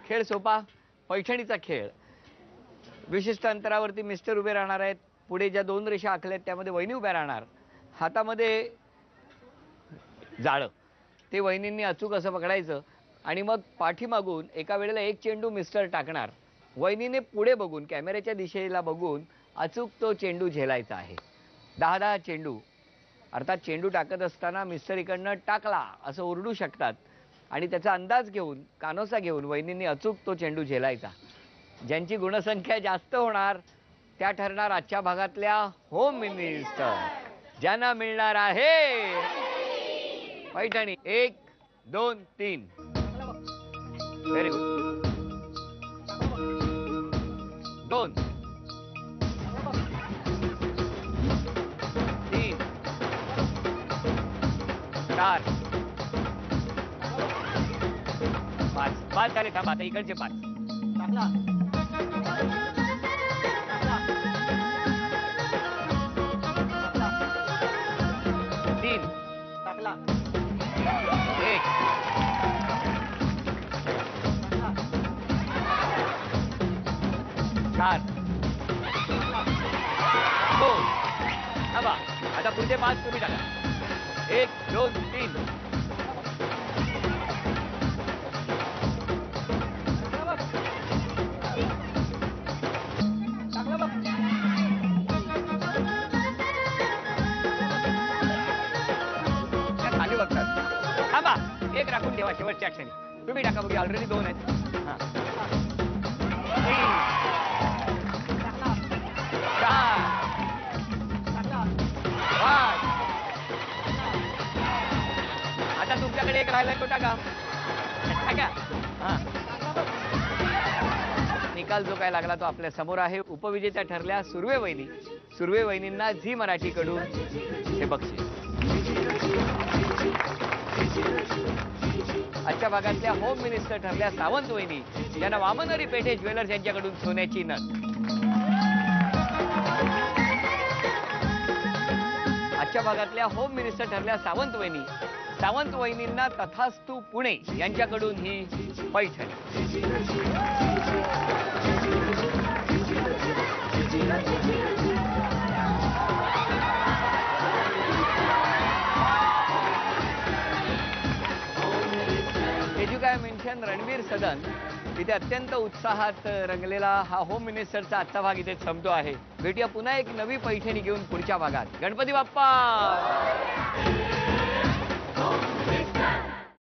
खेळ सोपा, पैठणीचा खेळ. विशिष्ट अंतरावरती मिस्टर उभे राहणार आहेत. पुढे ज्या 2 रेषा आखल्यात त्यामध्ये वहिनी उभ्या राहणार. हातामध्ये जाळं, ते वहिनींनी अचूक असं पकडायचं आणि मग पाठीमागून एका वेळेला 1 चेंडू मिस्टर टाकणार. वहिनीने पुढे बघून, कॅमेऱ्याच्या दिशेला बघून अचूक तो चेंडू झेलायचा आहे. 10-10 चेंडू. अर्थात चेंडू टाकत असताना मिस्टर इकडनं टाकला असं ओरडू शकतात आणि त्याचा अंदाज घेऊन, कानोसा घेऊन वहिनींनी अचूक तो चेंडू झेलायचा. ज्यांची गुणसंख्या जास्त होणार त्या ठरणार आजच्या भागातल्या होम मिनिस्टर, ज्यांना मिळणार आहे पैठणी. 1 2 3. Very good. 2 3 4 5. 5 झाले. थांबा, आता इकडचे 5. 3 टाकला. 1 4 2. थांबा, आता पुढचे 5 तुम्ही टाका. 1 2 3. खाली बघतात. थांबा, 1 राखून ठेवा शेवटच्या क्षणी. तुम्ही टाका, बघूया ऑलरेडी 2 आहेत. हां 3 4 5. आता तुमच्याकडे 1 राहिलाय, तो टाका. टाका. हां, निकाल जो काय लागला तो आपल्या समोर आहे. उपविजेत्या ठरल्या सुर्वे वहिनी. सुर्वे वहिनींना झी मराठीकडून हे बक्षीस. आजच्या भागातल्या होम मिनिस्टर ठरल्या सावंत वहिनी, ज्यांना वामनहरी पेठे ज्वेलर्स यांच्याकडून सोन्याची नथ. आजच्या भागातल्या होम मिनिस्टर ठरल्या सावंत वहिनी. सावंत वहिनींना तथास्तू पुणे यांच्याकडून ही पैठणी. काय मेन्शन रणवीर सदन इथे अत्यंत उत्साहात रंगलेला हा होम मिनिस्टरचा आजचा भाग इथे संपतो आहे. भेटूया पुन्हा एक नवी पैठणी घेऊन पुढच्या भागात. गणपती बाप्पा.